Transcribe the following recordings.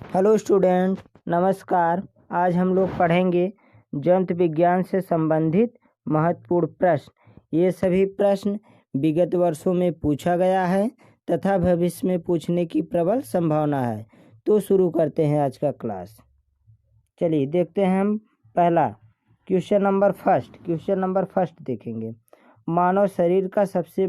Hello student, नमस्कार। आज हम लोग पढ़ेंगे जंतु विज्ञान से संबंधित महत्वपूर्ण प्रश्न। ये सभी प्रश्न विगत वर्षों में पूछा गया है तथा भविष्य में पूछने की प्रबल संभावना है। तो शुरू करते हैं आज का क्लास। चलिए देखते हैं हम पहला क्वेश्चन नंबर फर्स्ट देखेंगे। मानव शरीर का सबसे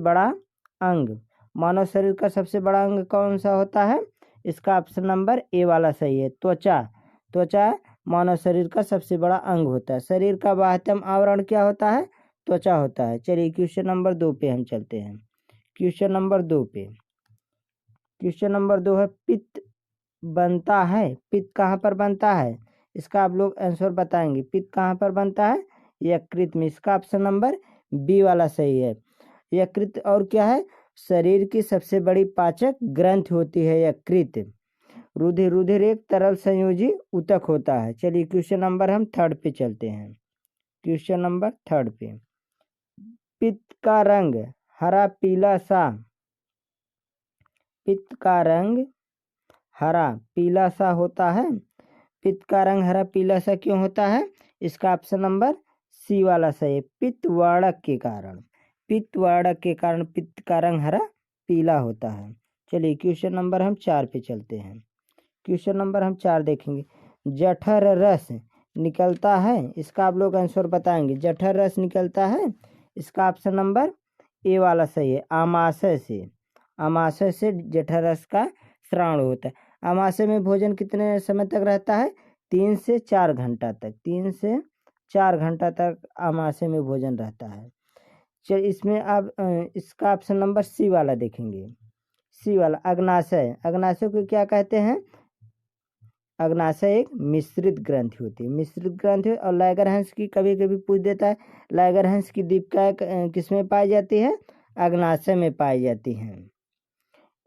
बड़ा अंग कौन सा होता है? इसका ऑप्शन नंबर ए वाला सही है। त्वचा मानव शरीर का सबसे बड़ा अंग होता है। शरीर का बाह्यतम आवरण क्या होता है? त्वचा होता है। चलिए क्वेश्चन नंबर 2 पे हम चलते हैं। क्वेश्चन नंबर 2 है, पित्त बनता है। पित्त कहाँ पर बनता है? इसका आप लोग आंसर बताएंगे। पित्त कहाँ पर बनता है? यकृत में। इसका ऑप्शन नंबर बी वाला सही है। यकृत और क्या है? शरीर की सबसे बड़ी पाचक ग्रंथि होती है यकृत। रुधिर एक तरल संयोजी ऊतक होता है। चलिए क्वेश्चन नंबर हम 3 पे चलते हैं। क्वेश्चन नंबर 3 पे, पित्त का रंग हरा पीला सा होता है। पित्त का रंग हरा पीला सा क्यों होता है? इसका ऑप्शन नंबर सी वाला सही है। पित्त वर्णक के कारण पित्त का रंग हरा पीला होता है। चलिए क्वेश्चन नंबर हम 4 पे चलते हैं। क्वेश्चन नंबर हम 4 देखेंगे। जठर रस निकलता है। इसका आप लोग आंसर बताएंगे। जठर रस निकलता है। इसका ऑप्शन नंबर ए वाला सही है। आमाशय से जठर रस का स्राव होता है। आमाशय में भोजन कितने समय तक रहता है? 3 से 4 घंटा तक आमाशय में भोजन रहता है। चलिए इसमें आप इसका ऑप्शन नंबर सी वाला देखेंगे। सी वाला अग्नाशय को क्या कहते हैं? अग्नाशय एक मिश्रित ग्रंथि होती है। और लैंगरहंस की कभी कभी पूछ देता है। लैंगरहंस की दीपिका किसमें पाई जाती है? अग्नाशय में पाई जाती है।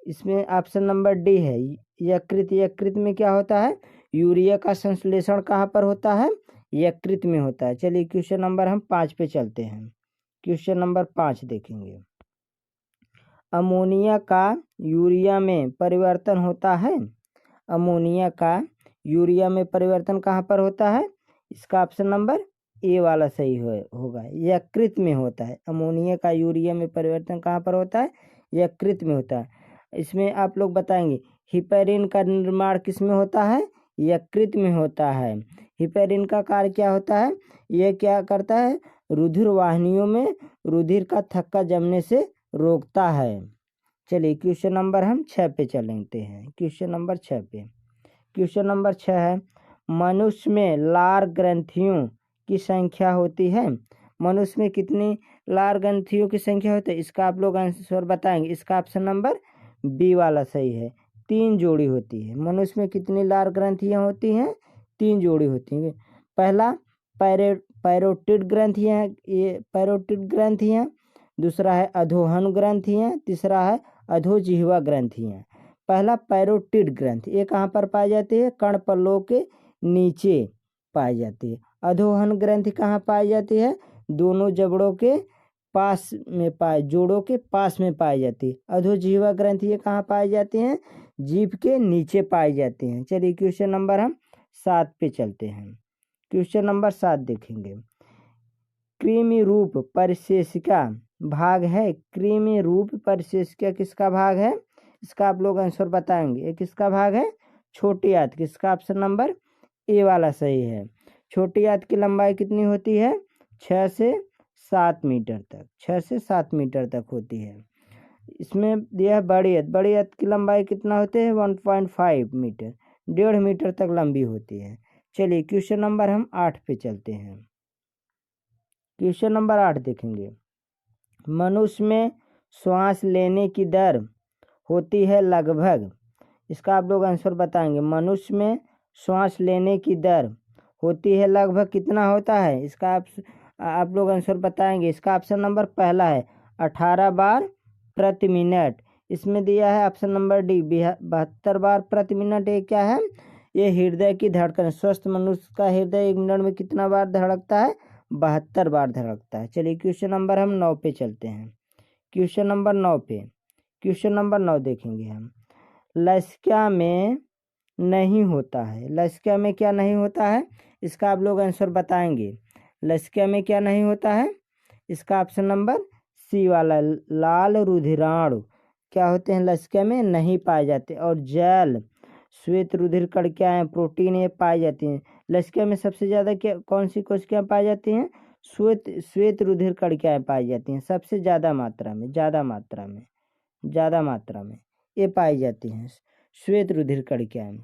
इसमें ऑप्शन नंबर डी है। यकृत में क्या होता है? यूरिया का संश्लेषण कहाँ पर होता है? यकृत में होता है। चलिए क्वेश्चन नंबर हम 5 पे चलते हैं। क्वेश्चन नंबर 5 देखेंगे। अमोनिया का यूरिया में परिवर्तन होता है। अमोनिया का यूरिया में परिवर्तन कहाँ पर होता है? इसका ऑप्शन नंबर ए वाला सही होगा। यकृत में होता है। अमोनिया का यूरिया में परिवर्तन कहाँ पर होता है? यकृत में होता है। इसमें आप लोग बताएंगे हिपैरिन का निर्माण किस में होता है? यकृत में होता है। हिपैरिन का कार्य क्या होता है? यह क्या करता है? रुधिर वाहिनियों में रुधिर का थक्का जमने से रोकता है। चलिए क्वेश्चन नंबर हम 6 पे चलते हैं। क्वेश्चन नंबर 6 है, मनुष्य में लार ग्रंथियों की संख्या होती है। मनुष्य में कितनी लार ग्रंथियों की संख्या होती है? इसका आप लोग आंसर बताएंगे। इसका ऑप्शन नंबर बी वाला सही है। 3 जोड़ी होती है। मनुष्य में कितनी लार ग्रंथियां होती हैं? 3 जोड़ी होती हैं। पहला पैरोटिड ग्रंथियां, दूसरा है अधोहन ग्रंथियां, तीसरा है अधोजिह्वा ग्रंथियां। पहला पैरोटिड ग्रंथि, ये कहाँ पर पाई जाती है? कर्णपल्लों के नीचे पाई जाती है। अधोहन ग्रंथि कहाँ पाई जाती है? दोनों जोड़ों के पास में पाई जाती है। अधोजिह्वा ग्रंथि ये कहाँ पाई जाती हैं? जीभ के नीचे पाई जाती हैं। चलिए क्वेश्चन नंबर हम 7 पे चलते हैं। क्वेश्चन नंबर 7 देखेंगे। कृमि रूप परिशेषिका भाग है। कृमि रूप परिशेषिका किसका भाग है? इसका आप लोग आंसर बताएंगे। ये किसका भाग है? छोटी आंत। किसका ऑप्शन नंबर ए वाला सही है। छोटी आंत की लंबाई कितनी होती है? 6 से 7 मीटर तक होती है। इसमें दिया है बड़ी आंत की लंबाई कितना होती है? 1.5 मीटर, 1.5 मीटर तक लंबी होती है। चलिए क्वेश्चन नंबर हम 8 पे चलते हैं। क्वेश्चन नंबर 8 देखेंगे। मनुष्य में श्वास लेने की दर होती है लगभग। इसका आप लोग आंसर बताएंगे। मनुष्य में श्वास लेने की दर होती है लगभग कितना होता है? इसका आप लोग आंसर बताएंगे। इसका ऑप्शन नंबर पहला है 18 बार प्रति मिनट। इसमें दिया है ऑप्शन नंबर डी 72 बार प्रति मिनट। ये क्या है? ये हृदय की धड़कन। स्वस्थ मनुष्य का हृदय 1 मिनट में कितना बार धड़कता है? 72 बार धड़कता है। चलिए क्वेश्चन नंबर हम 9 पे चलते हैं। क्वेश्चन नंबर 9 देखेंगे हम। लसिका में नहीं होता है। लसिका में क्या नहीं होता है, इसका आप लोग आंसर बताएंगे। लसिका में क्या नहीं होता है, इसका ऑप्शन नंबर सी वाला, लाल रुधिराणु क्या होते हैं लसिका में नहीं पाए जाते। और जैल श्वेत रुधिर कणिकाएं प्रोटीन ये पाई जाती हैं। लसिका में सबसे ज़्यादा क्या कौन सी कोशिकाएं पाई जाती हैं, श्वेत रुधिर कणिकाएं पाई जाती हैं सबसे ज़्यादा मात्रा में, ज़्यादा मात्रा में ये पाई जाती हैं श्वेत रुधिर कणिकाएं।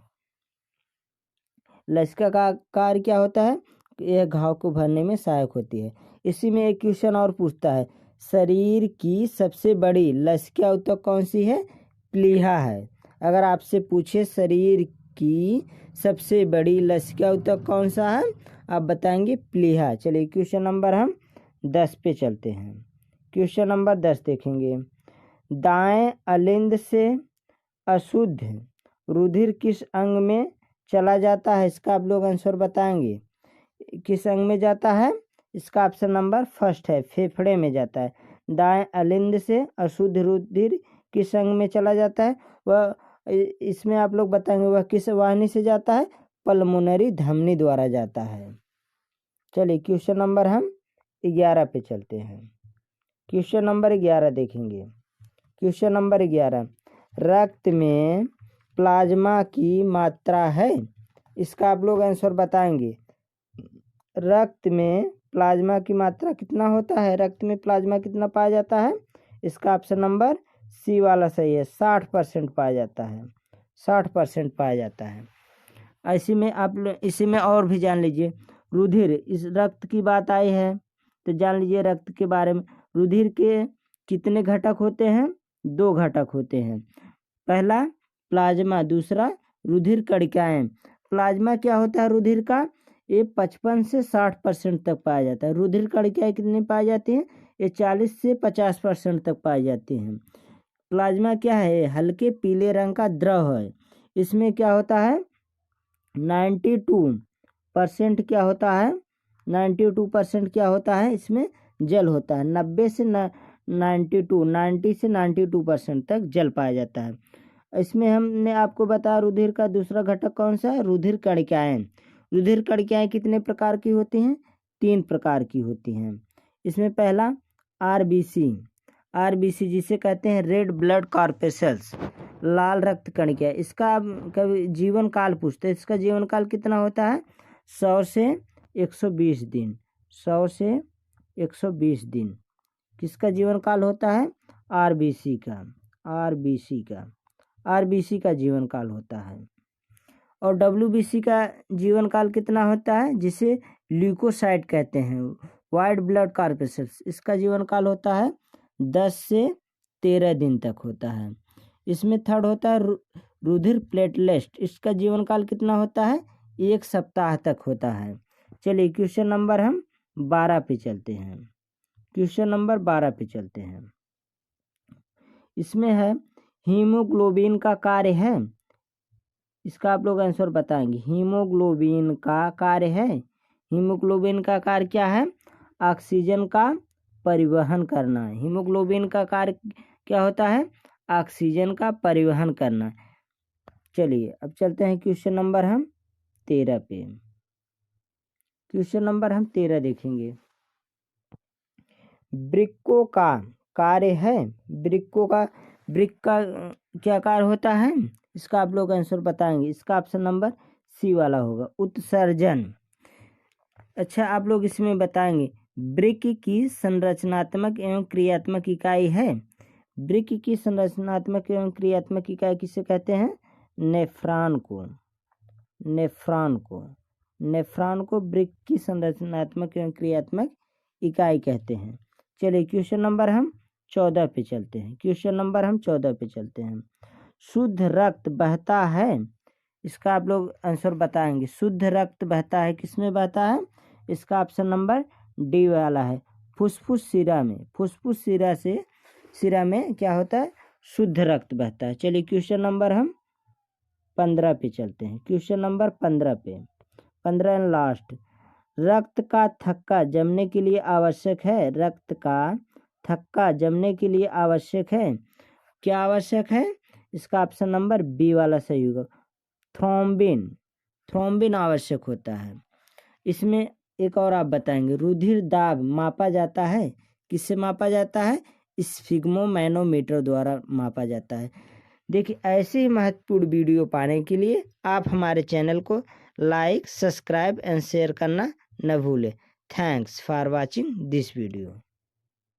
लसिका का कार्य क्या होता है, यह घाव को भरने में सहायक होती है। इसी में एक क्वेश्चन और पूछता है, शरीर की सबसे बड़ी लसिका ऊतक कौन सी है, प्लीहा है। अगर आपसे पूछे शरीर की सबसे बड़ी लसिका ऊतक कौन सा है, आप बताएंगे प्लीहा। चलिए क्वेश्चन नंबर हम 10 पे चलते हैं। क्वेश्चन नंबर 10 देखेंगे, दाएं अलिंद से अशुद्ध रुधिर किस अंग में चला जाता है, इसका आप लोग आंसर बताएंगे। किस अंग में जाता है, इसका ऑप्शन नंबर फर्स्ट है, फेफड़े में जाता है। दाएं अलिंद से अशुद्ध रुधिर किस अंग में चला जाता है, वह इसमें आप लोग बताएंगे वह किस वाहिनी से जाता है, पल्मोनरी धमनी द्वारा जाता है। चलिए क्वेश्चन नंबर हम 11 पे चलते हैं। क्वेश्चन नंबर 11 देखेंगे। क्वेश्चन नंबर 11, रक्त में प्लाज्मा की मात्रा है, इसका आप लोग आंसर बताएंगे। रक्त में प्लाज्मा की मात्रा कितना होता है, रक्त में प्लाज्मा कितना पाया जाता है, इसका ऑप्शन नंबर सी वाला सही है, 60% पाया जाता है, 60% पाया जाता है। इसी में इसी में और भी जान लीजिए, रुधिर, इस रक्त की बात आई है तो जान लीजिए रक्त के बारे में। रुधिर के कितने घटक होते हैं, 2 घटक होते हैं, पहला प्लाज्मा, दूसरा रुधिर कणिकाएं। प्लाज्मा क्या होता है रुधिर का, ये 55 से 60% तक पाया जाता है। रुधिर कणिकाएं कितनी पाई जाती हैं, ये 40 से 50% तक पाई जाती हैं। प्लाज्मा क्या है, हल्के पीले रंग का द्रव है। इसमें क्या होता है 92% क्या होता है, 92% क्या होता है, इसमें जल होता है। 90 से 92% तक जल पाया जाता है। इसमें हमने आपको बताया रुधिर का दूसरा घटक कौन सा है, रुधिर कणिकाएं। रुधिर कणिकाएं कितने प्रकार की होती हैं, 3 प्रकार की होती हैं। इसमें पहला आरबीसी जिसे कहते हैं रेड ब्लड कॉर्पसेल्स, लाल रक्त कणिका। इसका कभी जीवन काल पूछते हैं, इसका जीवन काल कितना होता है, 100 से 120 दिन, 100 से 120 दिन किसका जीवन काल होता है, आरबीसी का जीवन काल होता है। और डब्ल्यूबीसी का जीवन काल कितना होता है, जिसे ल्यूकोसाइट कहते हैं, वाइट ब्लड कॉर्पसेल्स, इसका जीवन काल होता है 10 से 13 दिन तक होता है। इसमें थर्ड होता है रुधिर प्लेटलेट, इसका जीवन काल कितना होता है, 1 सप्ताह तक होता है। चलिए क्वेश्चन नंबर हम 12 पे चलते हैं। क्वेश्चन नंबर 12 पे चलते हैं। इसमें है हीमोग्लोबिन का कार्य है, इसका आप लोग आंसर बताएंगे। हीमोग्लोबिन का कार्य है, हीमोग्लोबिन का कार्य क्या है, ऑक्सीजन का परिवहन करना। हीमोग्लोबिन का कार्य क्या होता है, ऑक्सीजन का परिवहन करना। चलिए अब चलते हैं क्वेश्चन नंबर हम 13 पे। क्वेश्चन नंबर हम 13 देखेंगे। वृक्कों का कार्य है, वृक्क का क्या कार्य होता है, इसका आप लोग आंसर बताएंगे। इसका ऑप्शन नंबर सी वाला होगा, उत्सर्जन। अच्छा आप लोग इसमें बताएंगे वृक्क की संरचनात्मक एवं क्रियात्मक इकाई है। वृक्क की संरचनात्मक एवं क्रियात्मक इकाई किसे कहते हैं, नेफ्रॉन को वृक्क की संरचनात्मक एवं क्रियात्मक इकाई कहते हैं। चलिए क्वेश्चन नंबर हम 14 पे चलते हैं। क्वेश्चन नंबर हम 14 पे चलते हैं। शुद्ध रक्त बहता है, इसका आप लोग आंसर बताएंगे। शुद्ध रक्त बहता है, किसमें बहता है, इसका ऑप्शन नंबर डी वाला है, फुफ्फुस शिरा में क्या होता है, शुद्ध रक्त बहता है। चलिए क्वेश्चन नंबर हम 15 पे चलते हैं। क्वेश्चन नंबर 15 पे, 15 एंड लास्ट, रक्त का थक्का जमने के लिए आवश्यक है, रक्त का थक्का जमने के लिए आवश्यक है, क्या आवश्यक है, इसका ऑप्शन नंबर बी वाला सही होगा, थ्रोम्बिन आवश्यक होता है। इसमें एक और आप बताएंगे, रुधिर दाब मापा जाता है, किससे मापा जाता है? स्फिग्मोमैनोमीटर द्वारा मापा जाता है। देखिए, ऐसे ही महत्वपूर्ण वीडियो पाने के लिए आप हमारे चैनल को लाइक, सब्सक्राइब एंड शेयर करना न भूलें। Thanks for watching this video.